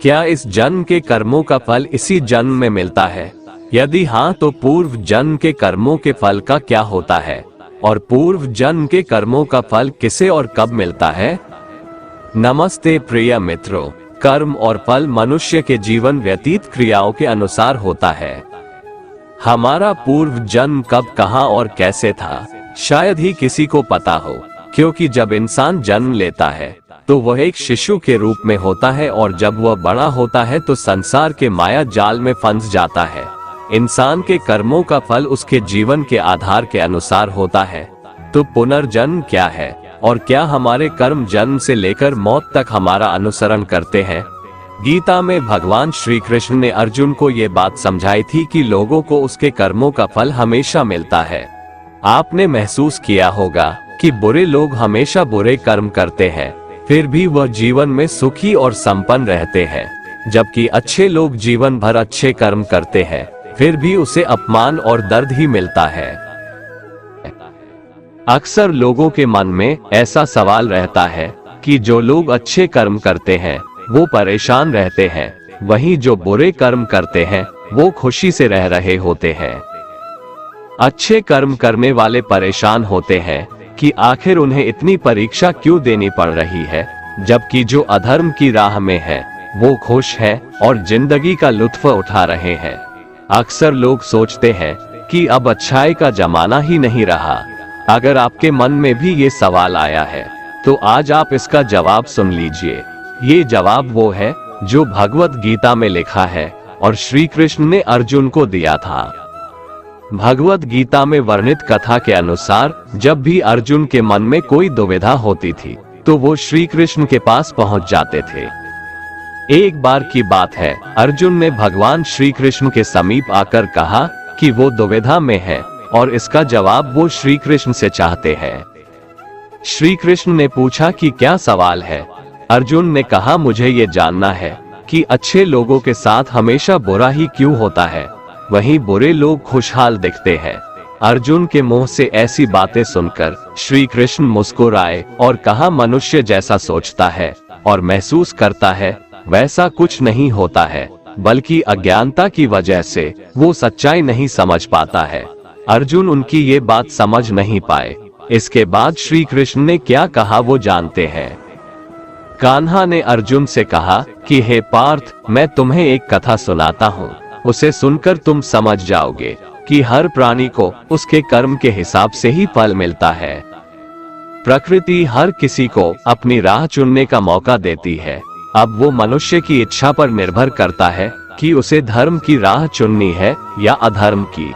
क्या इस जन्म के कर्मों का फल इसी जन्म में मिलता है? यदि हाँ, तो पूर्व जन्म के कर्मों के फल का क्या होता है और पूर्व जन्म के कर्मों का फल किसे और कब मिलता है? नमस्ते प्रिय मित्रों, कर्म और फल मनुष्य के जीवन व्यतीत क्रियाओं के अनुसार होता है। हमारा पूर्व जन्म कब, कहां और कैसे था, शायद ही किसी को पता हो, क्योंकि जब इंसान जन्म लेता है तो वह एक शिशु के रूप में होता है और जब वह बड़ा होता है तो संसार के माया जाल में फंस जाता है। इंसान के कर्मों का फल उसके जीवन के आधार के अनुसार होता है। तो पुनर्जन्म क्या है और क्या हमारे कर्म जन्म से लेकर मौत तक हमारा अनुसरण करते हैं? गीता में भगवान श्री कृष्ण ने अर्जुन को ये बात समझाई थी कि लोगों को उसके कर्मों का फल हमेशा मिलता है। आपने महसूस किया होगा कि बुरे लोग हमेशा बुरे कर्म करते हैं, फिर भी वह जीवन में सुखी और संपन्न रहते हैं, जबकि अच्छे लोग जीवन भर अच्छे कर्म करते हैं, फिर भी उसे अपमान और दर्द ही मिलता है। अक्सर लोगों के मन में ऐसा सवाल रहता है कि जो लोग अच्छे कर्म करते हैं वो परेशान रहते हैं, वहीं जो बुरे कर्म करते हैं वो खुशी से रह रहे होते हैं। अच्छे कर्म करने वाले परेशान होते हैं कि आखिर उन्हें इतनी परीक्षा क्यों देनी पड़ रही है, जबकि जो अधर्म की राह में है वो खुश है और जिंदगी का लुत्फ उठा रहे हैं। अक्सर लोग सोचते हैं कि अब अच्छाई का जमाना ही नहीं रहा। अगर आपके मन में भी ये सवाल आया है तो आज आप इसका जवाब सुन लीजिए। ये जवाब वो है जो भगवत गीता में लिखा है और श्री कृष्ण ने अर्जुन को दिया था। भगवत गीता में वर्णित कथा के अनुसार जब भी अर्जुन के मन में कोई दुविधा होती थी तो वो श्री कृष्ण के पास पहुंच जाते थे। एक बार की बात है, अर्जुन ने भगवान श्री कृष्ण के समीप आकर कहा कि वो दुविधा में है और इसका जवाब वो श्री कृष्ण से चाहते हैं। श्री कृष्ण ने पूछा कि क्या सवाल है? अर्जुन ने कहा, मुझे ये जानना है कि अच्छे लोगों के साथ हमेशा बुरा ही क्यों होता है, वहीं बुरे लोग खुशहाल दिखते हैं। अर्जुन के मुंह से ऐसी बातें सुनकर श्री कृष्ण मुस्कुराए और कहा, मनुष्य जैसा सोचता है और महसूस करता है वैसा कुछ नहीं होता है, बल्कि अज्ञानता की वजह से वो सच्चाई नहीं समझ पाता है। अर्जुन उनकी ये बात समझ नहीं पाए। इसके बाद श्री कृष्ण ने क्या कहा वो जानते हैं। कान्हा ने अर्जुन से कहा कि हे पार्थ, मैं तुम्हें एक कथा सुनाता हूँ, उसे सुनकर तुम समझ जाओगे कि हर प्राणी को उसके कर्म के हिसाब से ही फल मिलता है। प्रकृति हर किसी को अपनी राह चुनने का मौका देती है। अब वो मनुष्य की इच्छा पर निर्भर करता है कि उसे धर्म की राह चुननी है या अधर्म की।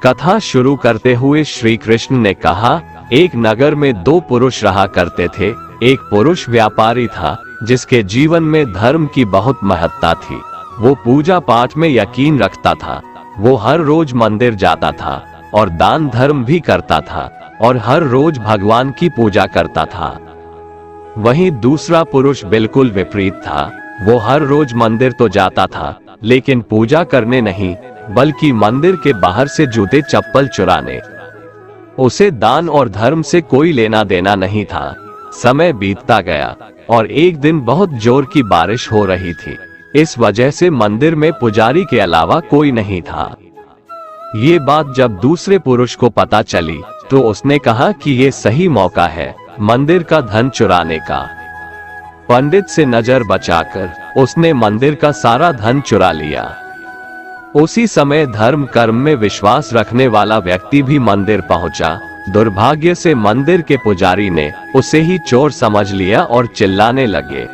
कथा शुरू करते हुए श्री कृष्ण ने कहा, एक नगर में दो पुरुष रहा करते थे। एक पुरुष व्यापारी था जिसके जीवन में धर्म की बहुत महत्ता थी। वो पूजा पाठ में यकीन रखता था। वो हर रोज मंदिर जाता था और दान धर्म भी करता था और हर रोज भगवान की पूजा करता था। वहीं दूसरा पुरुष बिल्कुल विपरीत था। वो हर रोज मंदिर तो जाता था लेकिन पूजा करने नहीं, बल्कि मंदिर के बाहर से जूते चप्पल चुराने। उसे दान और धर्म से कोई लेना देना नहीं था। समय बीतता गया और एक दिन बहुत जोर की बारिश हो रही थी। इस वजह से मंदिर में पुजारी के अलावा कोई नहीं था। ये बात जब दूसरे पुरुष को पता चली तो उसने कहा कि ये सही मौका है मंदिर का धन चुराने का। पंडित से नजर बचाकर उसने मंदिर का सारा धन चुरा लिया। उसी समय धर्म कर्म में विश्वास रखने वाला व्यक्ति भी मंदिर पहुंचा। दुर्भाग्य से मंदिर के पुजारी ने उसे ही चोर समझ लिया और चिल्लाने लगे।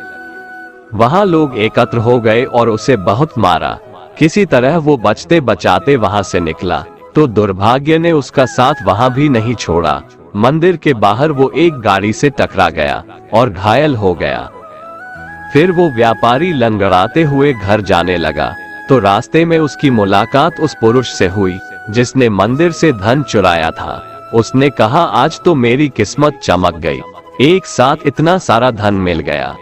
वहां लोग एकत्र हो गए और उसे बहुत मारा। किसी तरह वो बचते बचाते वहां से निकला तो दुर्भाग्य ने उसका साथ वहां भी नहीं छोड़ा। मंदिर के बाहर वो एक गाड़ी से टकरा गया और घायल हो गया। फिर वो व्यापारी लंगड़ाते हुए घर जाने लगा तो रास्ते में उसकी मुलाकात उस पुरुष से हुई जिसने मंदिर से धन चुराया था। उसने कहा, आज तो मेरी किस्मत चमक गई, एक साथ इतना सारा धन मिल गया।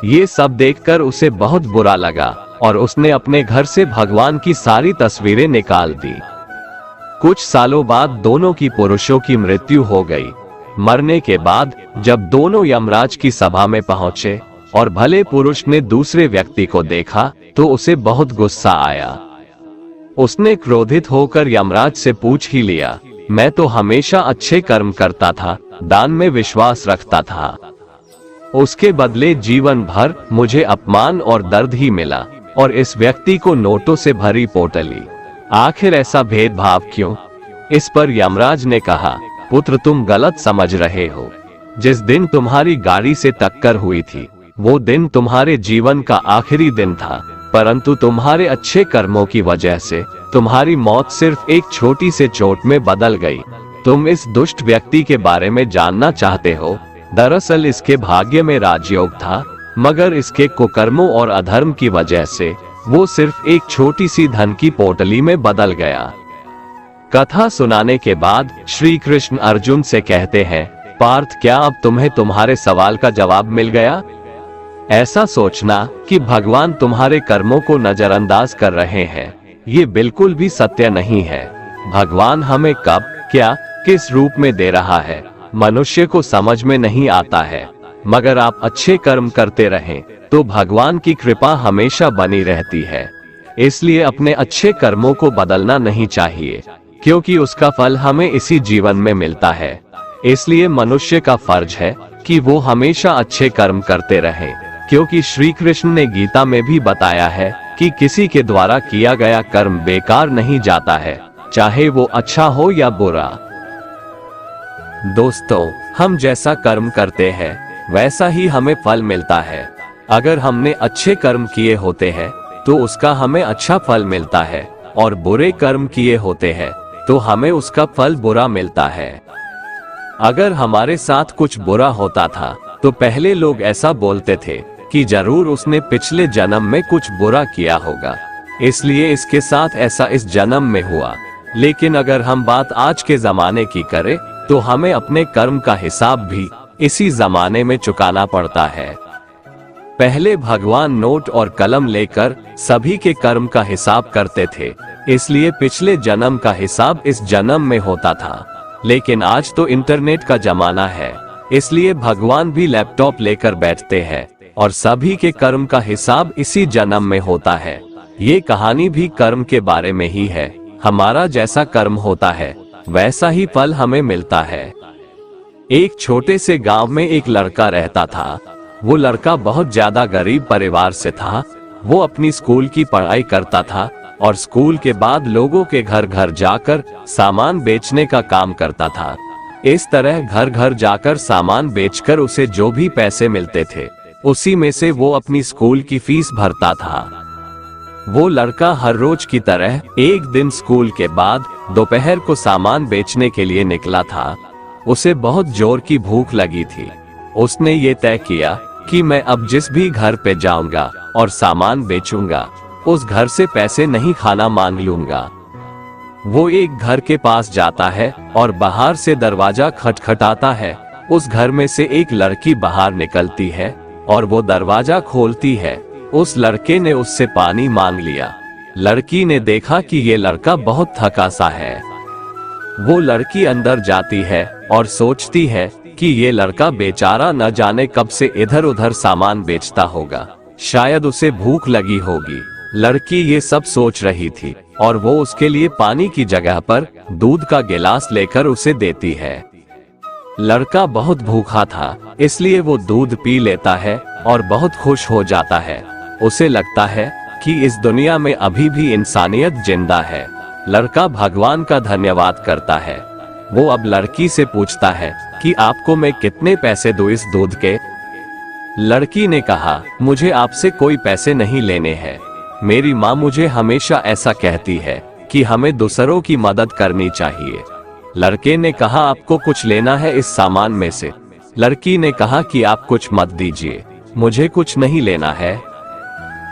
ये सब देखकर उसे बहुत बुरा लगा और उसने अपने घर से भगवान की सारी तस्वीरें निकाल दी। कुछ सालों बाद दोनों की पुरुषों की मृत्यु हो गई। मरने के बाद जब दोनों यमराज की सभा में पहुंचे और भले पुरुष ने दूसरे व्यक्ति को देखा तो उसे बहुत गुस्सा आया। उसने क्रोधित होकर यमराज से पूछ ही लिया, मैं तो हमेशा अच्छे कर्म करता था, दान में विश्वास रखता था, उसके बदले जीवन भर मुझे अपमान और दर्द ही मिला, और इस व्यक्ति को नोटों से भरी पोटली, आखिर ऐसा भेदभाव क्यों? इस पर यमराज ने कहा, पुत्र तुम गलत समझ रहे हो। जिस दिन तुम्हारी गाड़ी से टक्कर हुई थी वो दिन तुम्हारे जीवन का आखिरी दिन था, परंतु तुम्हारे अच्छे कर्मों की वजह से तुम्हारी मौत सिर्फ एक छोटी से चोट में बदल गई। तुम इस दुष्ट व्यक्ति के बारे में जानना चाहते हो? दरअसल इसके भाग्य में राजयोग था, मगर इसके कुकर्मों और अधर्म की वजह से वो सिर्फ एक छोटी सी धन की पोटली में बदल गया। कथा सुनाने के बाद श्री कृष्ण अर्जुन से कहते हैं, पार्थ क्या अब तुम्हें तुम्हारे सवाल का जवाब मिल गया? ऐसा सोचना कि भगवान तुम्हारे कर्मों को नजरअंदाज कर रहे हैं, ये बिल्कुल भी सत्य नहीं है। भगवान हमें कब, क्या, किस रूप में दे रहा है, मनुष्य को समझ में नहीं आता है, मगर आप अच्छे कर्म करते रहें तो भगवान की कृपा हमेशा बनी रहती है। इसलिए अपने अच्छे कर्मों को बदलना नहीं चाहिए, क्योंकि उसका फल हमें इसी जीवन में मिलता है। इसलिए मनुष्य का फर्ज है कि वो हमेशा अच्छे कर्म करते रहे, क्योंकि श्री कृष्ण ने गीता में भी बताया है कि किसी के द्वारा किया गया कर्म बेकार नहीं जाता है, चाहे वो अच्छा हो या बुरा। दोस्तों, हम जैसा कर्म करते हैं वैसा ही हमें फल मिलता है। अगर हमने अच्छे कर्म किए होते हैं तो उसका हमें अच्छा फल मिलता है, और बुरे कर्म किए होते हैं तो हमें उसका फल बुरा मिलता है। अगर हमारे साथ कुछ बुरा होता था तो पहले लोग ऐसा बोलते थे कि जरूर उसने पिछले जन्म में कुछ बुरा किया होगा, इसलिए इसके साथ ऐसा इस जन्म में हुआ। लेकिन अगर हम बात आज के जमाने की करें तो हमें अपने कर्म का हिसाब भी इसी जमाने में चुकाना पड़ता है। पहले भगवान नोट और कलम लेकर सभी के कर्म का हिसाब करते थे, इसलिए पिछले जन्म का हिसाब इस जन्म में होता था। लेकिन आज तो इंटरनेट का जमाना है, इसलिए भगवान भी लैपटॉप लेकर बैठते हैं और सभी के कर्म का हिसाब इसी जन्म में होता है। ये कहानी भी कर्म के बारे में ही है। हमारा जैसा कर्म होता है वैसा ही फल हमें मिलता है। एक छोटे से गांव में एक लड़का रहता था। वो लड़का बहुत ज्यादा गरीब परिवार से था। वो अपनी स्कूल की पढ़ाई करता था और स्कूल के बाद लोगों के घर घर जाकर सामान बेचने का काम करता था। इस तरह घर घर जाकर सामान बेचकर उसे जो भी पैसे मिलते थे उसी में से वो अपनी स्कूल की फीस भरता था। वो लड़का हर रोज की तरह एक दिन स्कूल के बाद दोपहर को सामान बेचने के लिए निकला था। उसे बहुत जोर की भूख लगी थी। उसने ये तय किया कि मैं अब जिस भी घर पे जाऊंगा और सामान बेचूंगा उस घर से पैसे नहीं खाना मांग लूंगा। वो एक घर के पास जाता है और बाहर से दरवाजा खटखटाता है। उस घर में से एक लड़की बाहर निकलती है और वो दरवाजा खोलती है। उस लड़के ने उससे पानी मांग लिया। लड़की ने देखा कि ये लड़का बहुत थका सा है। वो लड़की अंदर जाती है और सोचती है कि ये लड़का बेचारा न जाने कब से इधर उधर सामान बेचता होगा, शायद उसे भूख लगी होगी। लड़की ये सब सोच रही थी और वो उसके लिए पानी की जगह पर दूध का गिलास लेकर उसे देती है। लड़का बहुत भूखा था, इसलिए वो दूध पी लेता है और बहुत खुश हो जाता है। उसे लगता है कि इस दुनिया में अभी भी इंसानियत जिंदा है। लड़का भगवान का धन्यवाद करता है। वो अब लड़की से पूछता है कि आपको मैं कितने पैसे दूं इस दूध के? लड़की ने कहा, मुझे आपसे कोई पैसे नहीं लेने हैं। मेरी माँ मुझे हमेशा ऐसा कहती है कि हमें दूसरों की मदद करनी चाहिए। लड़के ने कहा, आपको कुछ लेना है इस सामान में से? लड़की ने कहा कि आप कुछ मत दीजिए, मुझे कुछ नहीं लेना है।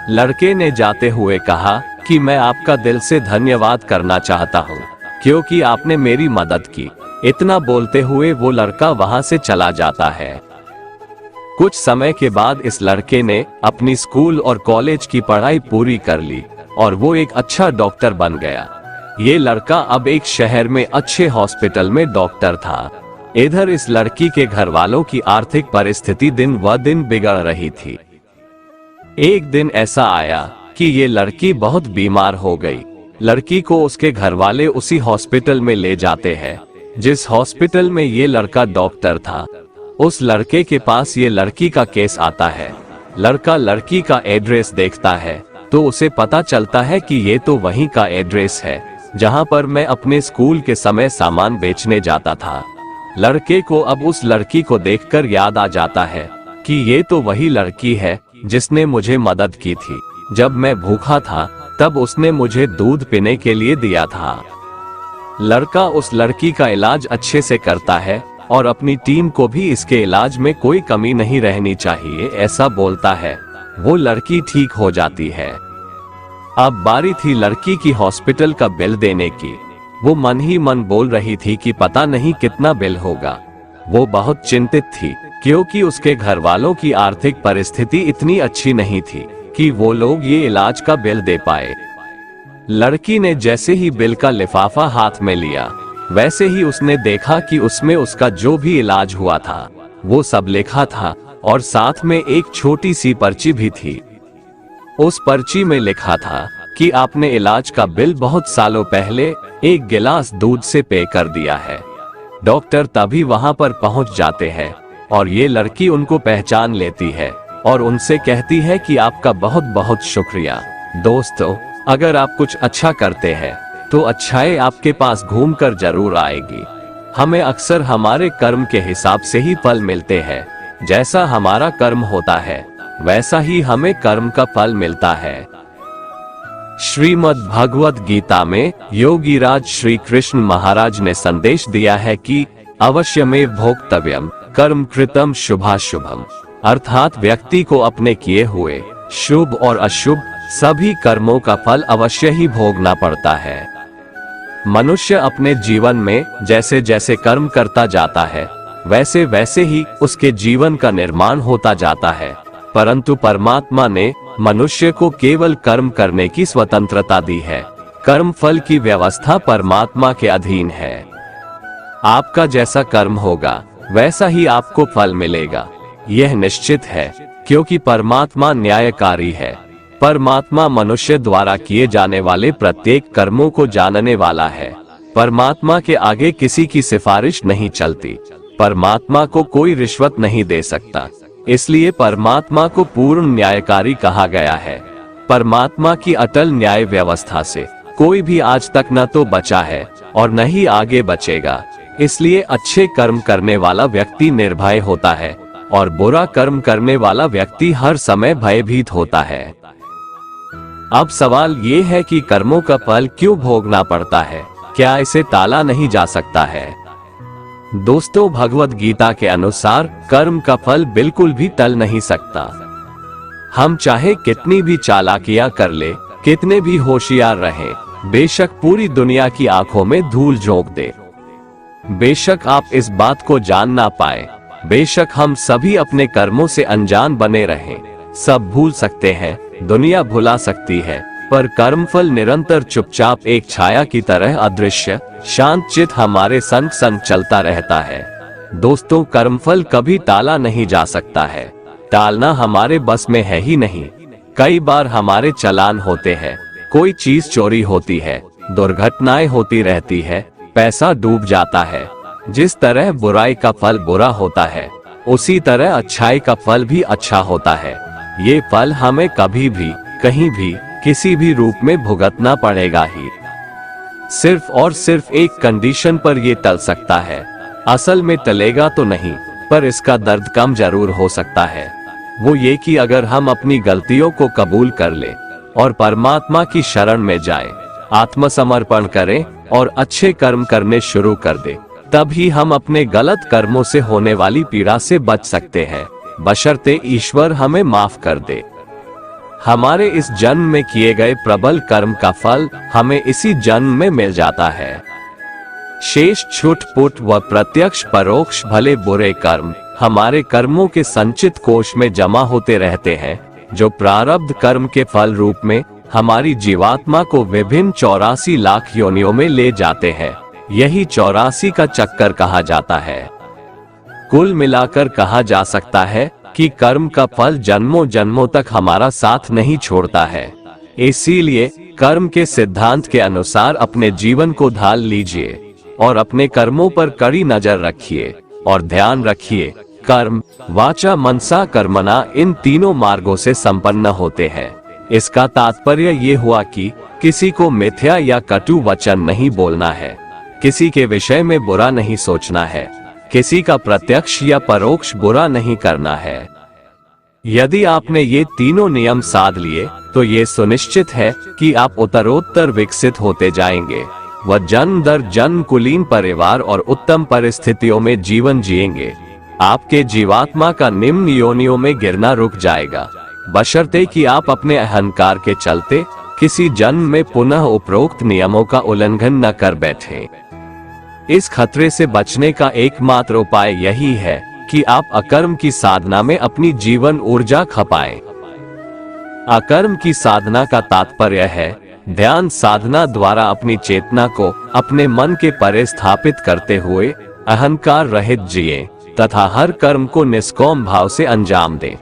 लड़के ने जाते हुए कहा कि मैं आपका दिल से धन्यवाद करना चाहता हूँ क्योंकि आपने मेरी मदद की। इतना बोलते हुए वो लड़का वहां से चला जाता है। कुछ समय के बाद इस लड़के ने अपनी स्कूल और कॉलेज की पढ़ाई पूरी कर ली और वो एक अच्छा डॉक्टर बन गया। ये लड़का अब एक शहर में अच्छे हॉस्पिटल में डॉक्टर था। इधर इस लड़की के घर वालों की आर्थिक परिस्थिति दिन व दिन बिगड़ रही थी। एक दिन ऐसा आया कि ये लड़की बहुत बीमार हो गई। लड़की को उसके घर वाले उसी हॉस्पिटल में ले जाते हैं जिस हॉस्पिटल में ये लड़का डॉक्टर था। उस लड़के के पास ये लड़की का केस आता है। लड़का लड़की का एड्रेस देखता है तो उसे पता चलता है कि ये तो वहीं का एड्रेस है जहां पर मैं अपने स्कूल के समय सामान बेचने जाता था। लड़के को अब उस लड़की को देखकर याद आ जाता है कि ये तो वही लड़की है जिसने मुझे मदद की थी। जब मैं भूखा था तब उसने मुझे दूध पीने के लिए दिया था। लड़का उस लड़की का इलाज अच्छे से करता है और अपनी टीम को भी इसके इलाज में कोई कमी नहीं रहनी चाहिए ऐसा बोलता है। वो लड़की ठीक हो जाती है। अब बारी थी लड़की की हॉस्पिटल का बिल देने की। वो मन ही मन बोल रही थी कि पता नहीं कितना बिल होगा। वो बहुत चिंतित थी क्योंकि उसके घर वालों की आर्थिक परिस्थिति इतनी अच्छी नहीं थी कि वो लोग ये इलाज का बिल दे पाए। लड़की ने जैसे ही बिल का लिफाफा हाथ में लिया वैसे ही उसने देखा कि उसमें उसका जो भी इलाज हुआ था वो सब लिखा था और साथ में एक छोटी सी पर्ची भी थी। उस पर्ची में लिखा था कि आपने इलाज का बिल बहुत सालों पहले एक गिलास दूध से पे कर दिया है। डॉक्टर तभी वहां पर पहुंच जाते हैं और ये लड़की उनको पहचान लेती है और उनसे कहती है कि आपका बहुत बहुत शुक्रिया। दोस्तों, अगर आप कुछ अच्छा करते हैं तो अच्छाई आपके पास घूमकर जरूर आएगी। हमें अक्सर हमारे कर्म के हिसाब से ही फल मिलते हैं। जैसा हमारा कर्म होता है वैसा ही हमें कर्म का फल मिलता है। श्रीमद् भगवद गीता में योगीराज श्री कृष्ण महाराज ने संदेश दिया है कि अवश्यमेव भोक्तव्यम कर्म कृतम शुभाशुभम, अर्थात व्यक्ति को अपने किए हुए शुभ और अशुभ सभी कर्मों का फल अवश्य ही भोगना पड़ता है। मनुष्य अपने जीवन में जैसे जैसे कर्म करता जाता है वैसे वैसे ही उसके जीवन का निर्माण होता जाता है, परंतु परमात्मा ने मनुष्य को केवल कर्म करने की स्वतंत्रता दी है। कर्म फल की व्यवस्था परमात्मा के अधीन है। आपका जैसा कर्म होगा वैसा ही आपको फल मिलेगा, यह निश्चित है, क्योंकि परमात्मा न्यायकारी है। परमात्मा मनुष्य द्वारा किए जाने वाले प्रत्येक कर्मों को जानने वाला है। परमात्मा के आगे किसी की सिफारिश नहीं चलती। परमात्मा को कोई रिश्वत नहीं दे सकता, इसलिए परमात्मा को पूर्ण न्यायकारी कहा गया है। परमात्मा की अटल न्याय व्यवस्था से कोई भी आज तक न तो बचा है और न ही आगे बचेगा। इसलिए अच्छे कर्म करने वाला व्यक्ति निर्भय होता है और बुरा कर्म करने वाला व्यक्ति हर समय भयभीत होता है। अब सवाल ये है कि कर्मों का फल क्यों भोगना पड़ता है? क्या इसे टाला नहीं जा सकता है? दोस्तों, भगवद गीता के अनुसार कर्म का फल बिल्कुल भी टल नहीं सकता। हम चाहे कितनी भी चालाकियां कर ले, कितने भी होशियार रहें, बेशक पूरी दुनिया की आंखों में धूल झोंक दे, बेशक आप इस बात को जान ना पाए, बेशक हम सभी अपने कर्मों से अनजान बने रहें, सब भूल सकते हैं, दुनिया भुला सकती है, पर कर्मफल निरंतर चुपचाप एक छाया की तरह अदृश्य शांत चित हमारे संग संग चलता रहता है। दोस्तों, कर्मफल कभी टाला नहीं जा सकता है। टालना हमारे बस में है ही नहीं। कई बार हमारे चालान होते हैं, कोई चीज चोरी होती है, दुर्घटनाएं होती रहती है, पैसा डूब जाता है। जिस तरह बुराई का फल बुरा होता है उसी तरह अच्छाई का फल भी अच्छा होता है। ये फल हमें कभी भी कहीं भी किसी भी रूप में भुगतना पड़ेगा ही। सिर्फ और सिर्फ एक कंडीशन पर ये टल सकता है। असल में टलेगा तो नहीं, पर इसका दर्द कम जरूर हो सकता है। वो ये कि अगर हम अपनी गलतियों को कबूल कर ले और परमात्मा की शरण में जाए, आत्मसमर्पण करें और अच्छे कर्म करने शुरू कर दे, तभी हम अपने गलत कर्मों से होने वाली पीड़ा से बच सकते हैं, बशर्ते ईश्वर हमें माफ कर दे। हमारे इस जन्म में किए गए प्रबल कर्म का फल हमें इसी जन्म में मिल जाता है। शेष छुट-पुट व प्रत्यक्ष परोक्ष भले बुरे कर्म हमारे कर्मों के संचित कोश में जमा होते रहते हैं, जो प्रारब्ध कर्म के फल रूप में हमारी जीवात्मा को विभिन्न 84 लाख योनियों में ले जाते हैं। यही 84 का चक्कर कहा जाता है। कुल मिलाकर कहा जा सकता है कि कर्म का फल जन्मों जन्मों तक हमारा साथ नहीं छोड़ता है। इसीलिए कर्म के सिद्धांत के अनुसार अपने जीवन को ढाल लीजिए और अपने कर्मों पर कड़ी नजर रखिए और ध्यान रखिए, कर्म, वाचा, मनसा, कर्मणा इन तीनों मार्गों से संपन्न होते हैं। इसका तात्पर्य ये हुआ कि किसी को मिथ्या या कटु वचन नहीं बोलना है, किसी के विषय में बुरा नहीं सोचना है, किसी का प्रत्यक्ष या परोक्ष बुरा नहीं करना है। यदि आपने ये तीनों नियम साध लिए तो ये सुनिश्चित है कि आप उत्तरोत्तर विकसित होते जाएंगे। वह जन्म दर जन्म कुलीन परिवार और उत्तम परिस्थितियों में जीवन जिएंगे। आपके जीवात्मा का निम्न योनियों में गिरना रुक जाएगा, बशर्ते कि आप अपने अहंकार के चलते किसी जन्म में पुनः उपरोक्त नियमों का उल्लंघन न कर बैठे। इस खतरे से बचने का एकमात्र उपाय यही है कि आप अकर्म की साधना में अपनी जीवन ऊर्जा खपाएं। अकर्म की साधना का तात्पर्य है ध्यान साधना द्वारा अपनी चेतना को अपने मन के परे स्थापित करते हुए अहंकार रहित जिए तथा हर कर्म को निष्काम भाव से अंजाम दें।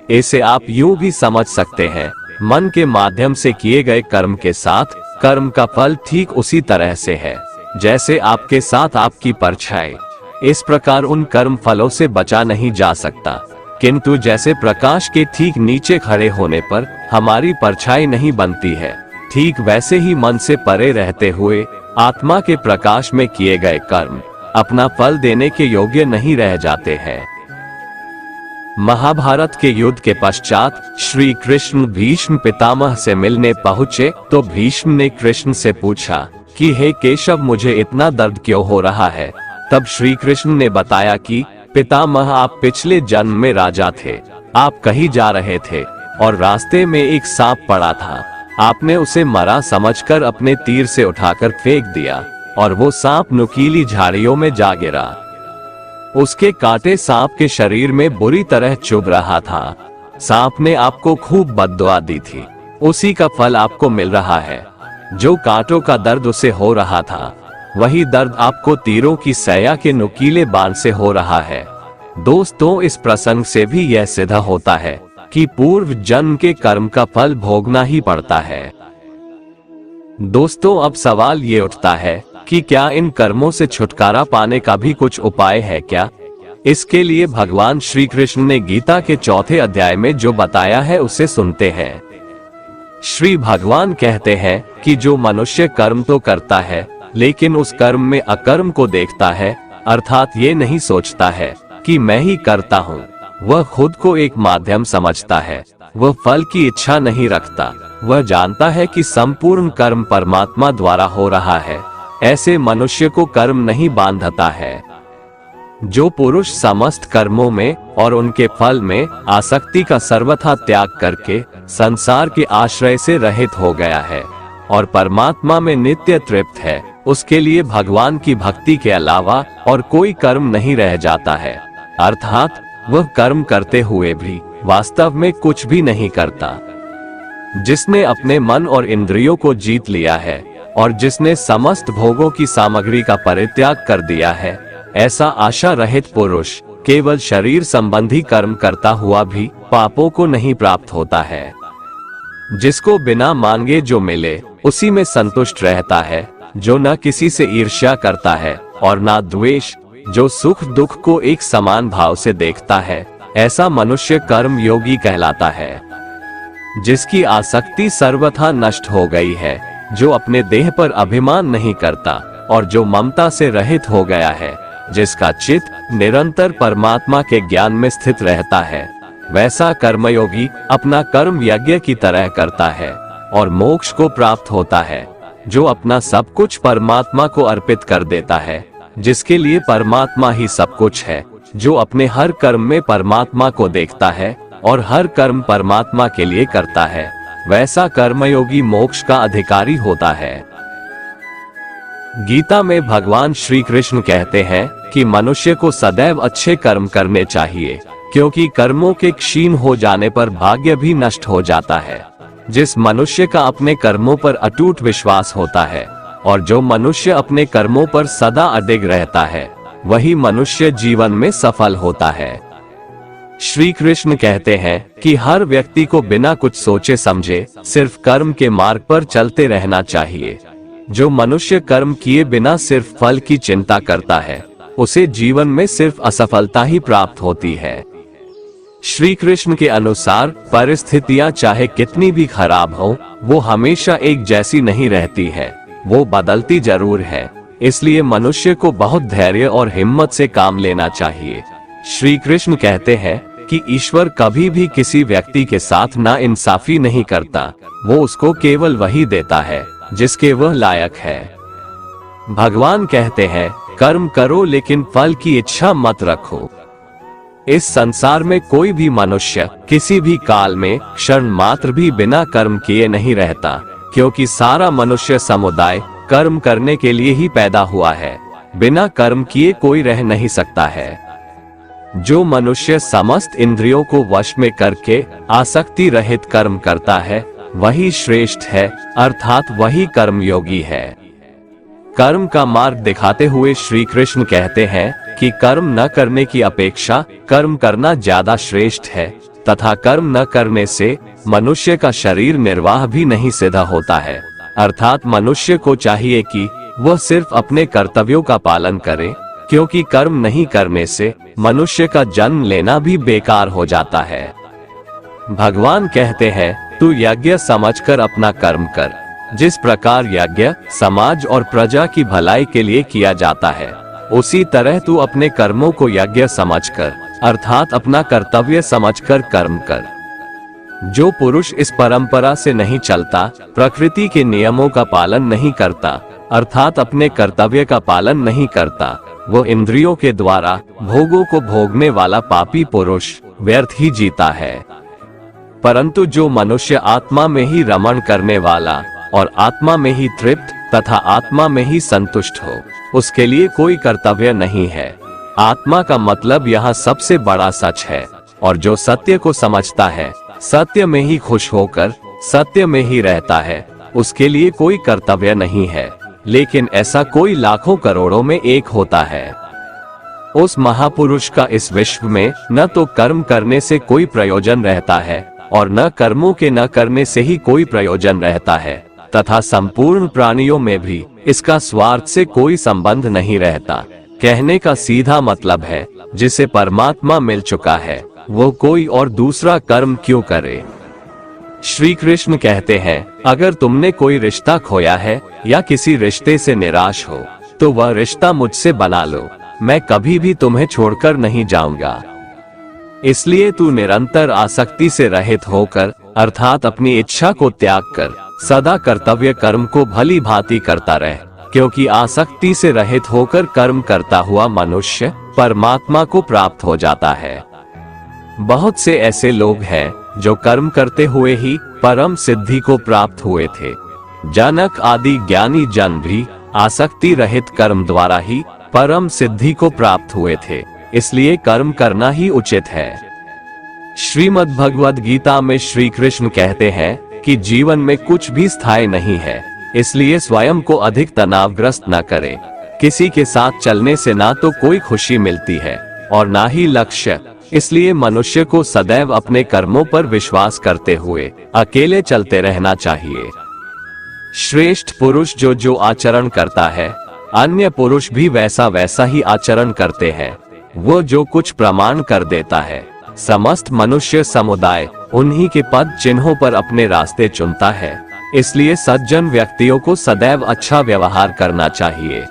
इसे आप यूं भी समझ सकते हैं, मन के माध्यम से किए गए कर्म के साथ कर्म का फल ठीक उसी तरह से है जैसे आपके साथ आपकी परछाई। इस प्रकार उन कर्म फलों से बचा नहीं जा सकता, किंतु जैसे प्रकाश के ठीक नीचे खड़े होने पर हमारी परछाई नहीं बनती है, ठीक वैसे ही मन से परे रहते हुए आत्मा के प्रकाश में किए गए कर्म अपना फल देने के योग्य नहीं रह जाते हैं। महाभारत के युद्ध के पश्चात श्री कृष्ण भीष्म पितामह से मिलने पहुँचे तो भीष्म ने कृष्ण से पूछा कि हे केशव, मुझे इतना दर्द क्यों हो रहा है। तब श्री कृष्ण ने बताया कि पितामह, आप पिछले जन्म में राजा थे। आप कहीं जा रहे थे और रास्ते में एक सांप पड़ा था। आपने उसे मरा समझकर अपने तीर से उठाकर फेंक दिया और वो सांप नुकीली झाड़ियों में जा गिरा। उसके कांटे सांप के शरीर में बुरी तरह चुभ रहा था। सांप ने आपको खूब बद्दुआ दी थी, उसी का फल आपको मिल रहा है। जो कांटों का दर्द उसे हो रहा था, वही दर्द आपको तीरों की सैया के नुकीले बाण से हो रहा है। दोस्तों, इस प्रसंग से भी यह सिद्ध होता है कि पूर्व जन्म के कर्म का फल भोगना ही पड़ता है। दोस्तों, अब सवाल ये उठता है कि क्या इन कर्मों से छुटकारा पाने का भी कुछ उपाय है क्या? इसके लिए भगवान श्री कृष्ण ने गीता के 4 अध्याय में जो बताया है उसे सुनते हैं। श्री भगवान कहते हैं कि जो मनुष्य कर्म तो करता है लेकिन उस कर्म में अकर्म को देखता है, अर्थात ये नहीं सोचता है कि मैं ही करता हूँ, वह खुद को एक माध्यम समझता है, वह फल की इच्छा नहीं रखता, वह जानता है कि संपूर्ण कर्म परमात्मा द्वारा हो रहा है, ऐसे मनुष्य को कर्म नहीं बांधता है। जो पुरुष समस्त कर्मों में और उनके फल में आसक्ति का सर्वथा त्याग करके संसार के आश्रय से रहित हो गया है और परमात्मा में नित्य तृप्त है, उसके लिए भगवान की भक्ति के अलावा और कोई कर्म नहीं रह जाता है। अर्थात वह कर्म करते हुए भी वास्तव में कुछ भी नहीं करता। जिसने अपने मन और इंद्रियों को जीत लिया है और जिसने समस्त भोगों की सामग्री का परित्याग कर दिया है, ऐसा आशा रहित पुरुष केवल शरीर संबंधी कर्म करता हुआ भी पापों को नहीं प्राप्त होता है। जिसको बिना मांगे जो मिले उसी में संतुष्ट रहता है, जो न किसी से ईर्ष्या करता है और न द्वेष, जो सुख दुख को एक समान भाव से देखता है, ऐसा मनुष्य कर्म योगी कहलाता है। जिसकी आसक्ति सर्वथा नष्ट हो गई है, जो अपने देह पर अभिमान नहीं करता और जो ममता से रहित हो गया है, जिसका चित्त निरंतर परमात्मा के ज्ञान में स्थित रहता है, वैसा कर्मयोगी अपना कर्म यज्ञ की तरह करता है और मोक्ष को प्राप्त होता है। जो अपना सब कुछ परमात्मा को अर्पित कर देता है, जिसके लिए परमात्मा ही सब कुछ है, जो अपने हर कर्म में परमात्मा को देखता है और हर कर्म परमात्मा के लिए करता है, वैसा कर्मयोगी मोक्ष का अधिकारी होता है। गीता में भगवान श्री कृष्ण कहते हैं कि मनुष्य को सदैव अच्छे कर्म करने चाहिए, क्योंकि कर्मों के क्षीण हो जाने पर भाग्य भी नष्ट हो जाता है। जिस मनुष्य का अपने कर्मों पर अटूट विश्वास होता है और जो मनुष्य अपने कर्मों पर सदा अडिग रहता है, वही मनुष्य जीवन में सफल होता है। श्री कृष्ण कहते हैं कि हर व्यक्ति को बिना कुछ सोचे समझे सिर्फ कर्म के मार्ग पर चलते रहना चाहिए। जो मनुष्य कर्म किए बिना सिर्फ फल की चिंता करता है, उसे जीवन में सिर्फ असफलता ही प्राप्त होती है। श्री कृष्ण के अनुसार परिस्थितियां चाहे कितनी भी खराब हो, वो हमेशा एक जैसी नहीं रहती है, वो बदलती जरूर है। इसलिए मनुष्य को बहुत धैर्य और हिम्मत से काम लेना चाहिए। श्री कृष्ण कहते हैं कि ईश्वर कभी भी किसी व्यक्ति के साथ नाइंसाफी नहीं करता, वो उसको केवल वही देता है जिसके वह लायक है। भगवान कहते हैं, कर्म करो लेकिन फल की इच्छा मत रखो। इस संसार में कोई भी मनुष्य किसी भी काल में क्षण मात्र भी बिना कर्म किए नहीं रहता, क्योंकि सारा मनुष्य समुदाय कर्म करने के लिए ही पैदा हुआ है। बिना कर्म किए कोई रह नहीं सकता है। जो मनुष्य समस्त इंद्रियों को वश में करके आसक्ति रहित कर्म करता है, वही श्रेष्ठ है, अर्थात वही कर्मयोगी है। कर्म का मार्ग दिखाते हुए श्री कृष्ण कहते हैं कि कर्म न करने की अपेक्षा कर्म करना ज्यादा श्रेष्ठ है, तथा कर्म न करने से मनुष्य का शरीर निर्वाह भी नहीं सिद्ध होता है। अर्थात मनुष्य को चाहिए कि वह सिर्फ अपने कर्तव्यों का पालन करे, क्योंकि कर्म नहीं करने से मनुष्य का जन्म लेना भी बेकार हो जाता है। भगवान कहते हैं, तू यज्ञ समझकर अपना कर्म कर। जिस प्रकार यज्ञ समाज और प्रजा की भलाई के लिए किया जाता है, उसी तरह तू अपने कर्मों को यज्ञ समझकर, अर्थात अपना कर्तव्य समझकर कर्म कर। जो पुरुष इस परंपरा से नहीं चलता, प्रकृति के नियमों का पालन नहीं करता, अर्थात अपने कर्तव्य का पालन नहीं करता, वो इंद्रियों के द्वारा भोगों को भोगने वाला पापी पुरुष व्यर्थ ही जीता है। परंतु जो मनुष्य आत्मा में ही रमण करने वाला और आत्मा में ही तृप्त तथा आत्मा में ही संतुष्ट हो, उसके लिए कोई कर्तव्य नहीं है। आत्मा का मतलब यहाँ सबसे बड़ा सच है, और जो सत्य को समझता है, सत्य में ही खुश होकर सत्य में ही रहता है, उसके लिए कोई कर्तव्य नहीं है। लेकिन ऐसा कोई लाखों करोड़ों में एक होता है। उस महापुरुष का इस विश्व में न तो कर्म करने से कोई प्रयोजन रहता है, और न कर्मों के न करने से ही कोई प्रयोजन रहता है, तथा संपूर्ण प्राणियों में भी इसका स्वार्थ से कोई संबंध नहीं रहता। कहने का सीधा मतलब है, जिसे परमात्मा मिल चुका है, वो कोई और दूसरा कर्म क्यों करे। श्री कृष्ण कहते हैं, अगर तुमने कोई रिश्ता खोया है या किसी रिश्ते से निराश हो, तो वह रिश्ता मुझसे बना लो, मैं कभी भी तुम्हें छोड़कर नहीं जाऊंगा। इसलिए तू निरंतर आसक्ति से रहित होकर, अर्थात अपनी इच्छा को त्याग कर, सदा कर्तव्य कर्म को भली भांति करता रहे, क्योंकि आसक्ति से रहित होकर कर्म करता हुआ मनुष्य परमात्मा को प्राप्त हो जाता है। बहुत से ऐसे लोग हैं जो कर्म करते हुए ही परम सिद्धि को प्राप्त हुए थे। जनक आदि ज्ञानी जन भी आसक्ति रहित कर्म द्वारा ही परम सिद्धि को प्राप्त हुए थे। इसलिए कर्म करना ही उचित है। श्रीमद् भगवद गीता में श्री कृष्ण कहते हैं कि जीवन में कुछ भी स्थायी नहीं है, इसलिए स्वयं को अधिक तनावग्रस्त न करें। किसी के साथ चलने से ना तो कोई खुशी मिलती है और ना ही लक्ष्य, इसलिए मनुष्य को सदैव अपने कर्मों पर विश्वास करते हुए अकेले चलते रहना चाहिए। श्रेष्ठ पुरुष जो जो आचरण करता है, अन्य पुरुष भी वैसा वैसा ही आचरण करते हैं। वो जो कुछ प्रमाण कर देता है, समस्त मनुष्य समुदाय उन्हीं के पद चिन्हों पर अपने रास्ते चुनता है। इसलिए सज्जन व्यक्तियों को सदैव अच्छा व्यवहार करना चाहिए।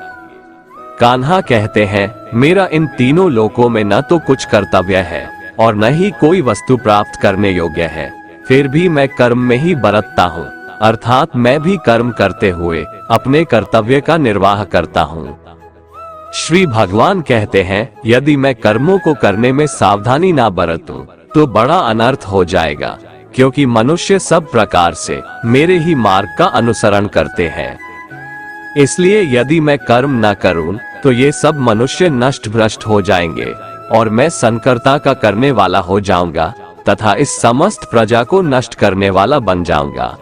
कान्हा कहते हैं, मेरा इन तीनों लोकों में न तो कुछ कर्तव्य है और न ही कोई वस्तु प्राप्त करने योग्य है, फिर भी मैं कर्म में ही बरतता हूँ, अर्थात मैं भी कर्म करते हुए अपने कर्तव्य का निर्वाह करता हूँ। श्री भगवान कहते हैं, यदि मैं कर्मों को करने में सावधानी ना बरतूं, तो बड़ा अनर्थ हो जाएगा, क्योंकि मनुष्य सब प्रकार से मेरे ही मार्ग का अनुसरण करते हैं। इसलिए यदि मैं कर्म न करूं, तो ये सब मनुष्य नष्ट भ्रष्ट हो जाएंगे और मैं संकर्ता का करने वाला हो जाऊंगा तथा इस समस्त प्रजा को नष्ट करने वाला बन जाऊंगा।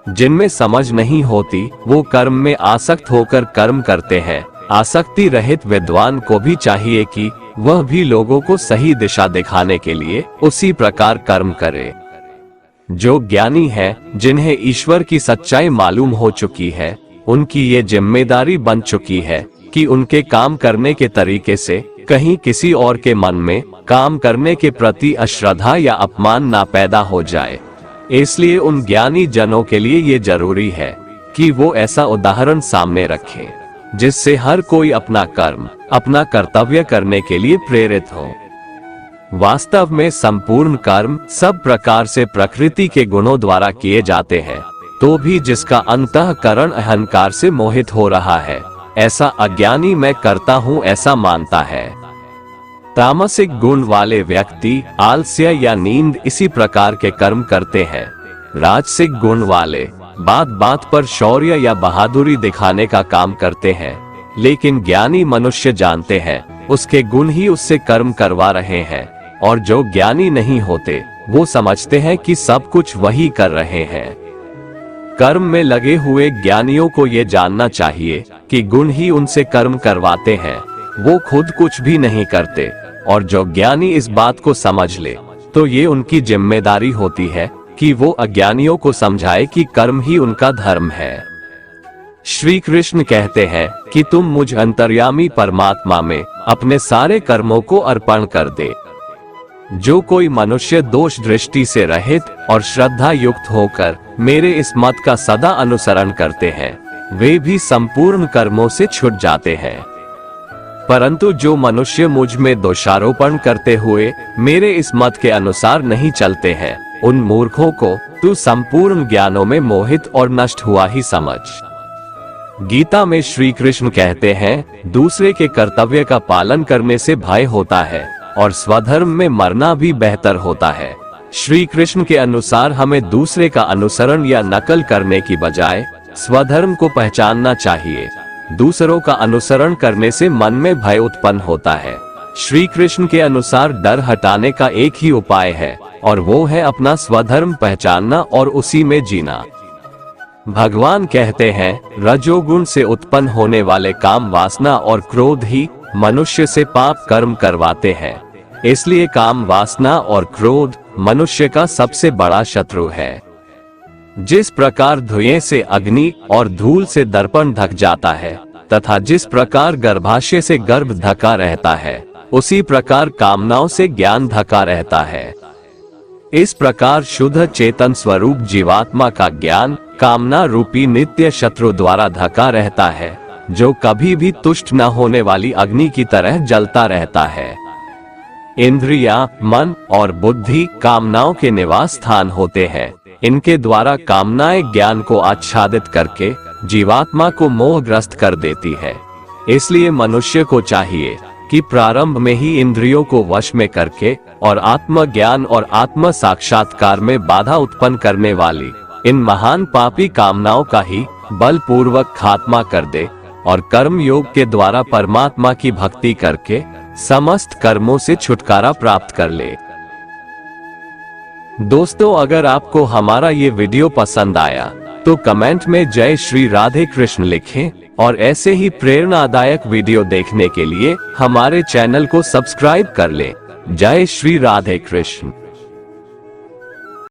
जिनमें समझ नहीं होती, वो कर्म में आसक्त होकर कर्म करते हैं। आसक्ति रहित विद्वान को भी चाहिए कि वह भी लोगों को सही दिशा दिखाने के लिए उसी प्रकार कर्म करे। जो ज्ञानी है, जिन्हें ईश्वर की सच्चाई मालूम हो चुकी है, उनकी ये जिम्मेदारी बन चुकी है कि उनके काम करने के तरीके से कहीं किसी और के मन में काम करने के प्रति अश्रद्धा या अपमान ना पैदा हो जाए। इसलिए उन ज्ञानी जनों के लिए ये जरूरी है कि वो ऐसा उदाहरण सामने रखें जिससे हर कोई अपना कर्म, अपना कर्तव्य करने के लिए प्रेरित हो। वास्तव में संपूर्ण कर्म सब प्रकार से प्रकृति के गुणों द्वारा किए जाते हैं, तो भी जिसका अंतःकरण अहंकार से मोहित हो रहा है, ऐसा अज्ञानी मैं करता हूँ ऐसा मानता है। तामसिक गुण वाले व्यक्ति आलस्य या नींद इसी प्रकार के कर्म करते हैं। राजसिक गुण वाले बात बात पर शौर्य या बहादुरी दिखाने का काम करते हैं, लेकिन ज्ञानी मनुष्य जानते हैं उसके गुण ही उससे कर्म करवा रहे हैं, और जो ज्ञानी नहीं होते वो समझते हैं कि सब कुछ वही कर रहे हैं। कर्म में लगे हुए ज्ञानियों को ये जानना चाहिए कि गुण ही उनसे कर्म करवाते हैं, वो खुद कुछ भी नहीं करते। और जो ज्ञानी इस बात को समझ ले तो ये उनकी जिम्मेदारी होती है कि वो अज्ञानियों को समझाए कि कर्म ही उनका धर्म है। श्री कृष्ण कहते हैं कि तुम मुझ अंतर्यामी परमात्मा में अपने सारे कर्मों को अर्पण कर दे। जो कोई मनुष्य दोष दृष्टि से रहित और श्रद्धा युक्त होकर मेरे इस मत का सदा अनुसरण करते हैं, वे भी संपूर्ण कर्मों से छूट जाते हैं। परंतु जो मनुष्य मुझ में दोषारोपण करते हुए मेरे इस मत के अनुसार नहीं चलते हैं, उन मूर्खों को तू संपूर्ण ज्ञानों में मोहित और नष्ट हुआ ही समझ। गीता में श्री कृष्ण कहते हैं, दूसरे के कर्तव्य का पालन करने से भय होता है और स्वधर्म में मरना भी बेहतर होता है। श्री कृष्ण के अनुसार हमें दूसरे का अनुसरण या नकल करने की बजाय स्वधर्म को पहचानना चाहिए। दूसरों का अनुसरण करने से मन में भय उत्पन्न होता है। श्री कृष्ण के अनुसार डर हटाने का एक ही उपाय है, और वो है अपना स्वधर्म पहचानना और उसी में जीना। भगवान कहते हैं, रजोगुण से उत्पन्न होने वाले काम वासना और क्रोध ही मनुष्य से पाप कर्म करवाते हैं। इसलिए काम वासना और क्रोध मनुष्य का सबसे बड़ा शत्रु है। जिस प्रकार धुएं से अग्नि और धूल से दर्पण ढक जाता है तथा जिस प्रकार गर्भाशय से गर्भ ढका रहता है, उसी प्रकार कामनाओं से ज्ञान ढका रहता है। इस प्रकार शुद्ध चेतन स्वरूप जीवात्मा का ज्ञान कामना रूपी नित्य शत्रु द्वारा ढका रहता है, जो कभी भी तुष्ट न होने वाली अग्नि की तरह जलता रहता है। इंद्रियां, मन और बुद्धि कामनाओं के निवास स्थान होते हैं। इनके द्वारा कामनाएं ज्ञान को आच्छादित करके जीवात्मा को मोहग्रस्त कर देती है। इसलिए मनुष्य को चाहिए कि प्रारंभ में ही इंद्रियों को वश में करके और आत्मज्ञान और आत्म साक्षात्कार में बाधा उत्पन्न करने वाली इन महान पापी कामनाओं का ही बलपूर्वक खात्मा कर दे और कर्म योग के द्वारा परमात्मा की भक्ति करके समस्त कर्मों से छुटकारा प्राप्त कर ले। दोस्तों, अगर आपको हमारा ये वीडियो पसंद आया तो कमेंट में जय श्री राधे कृष्ण लिखें, और ऐसे ही प्रेरणादायक वीडियो देखने के लिए हमारे चैनल को सब्सक्राइब कर लें। जय श्री राधे कृष्ण।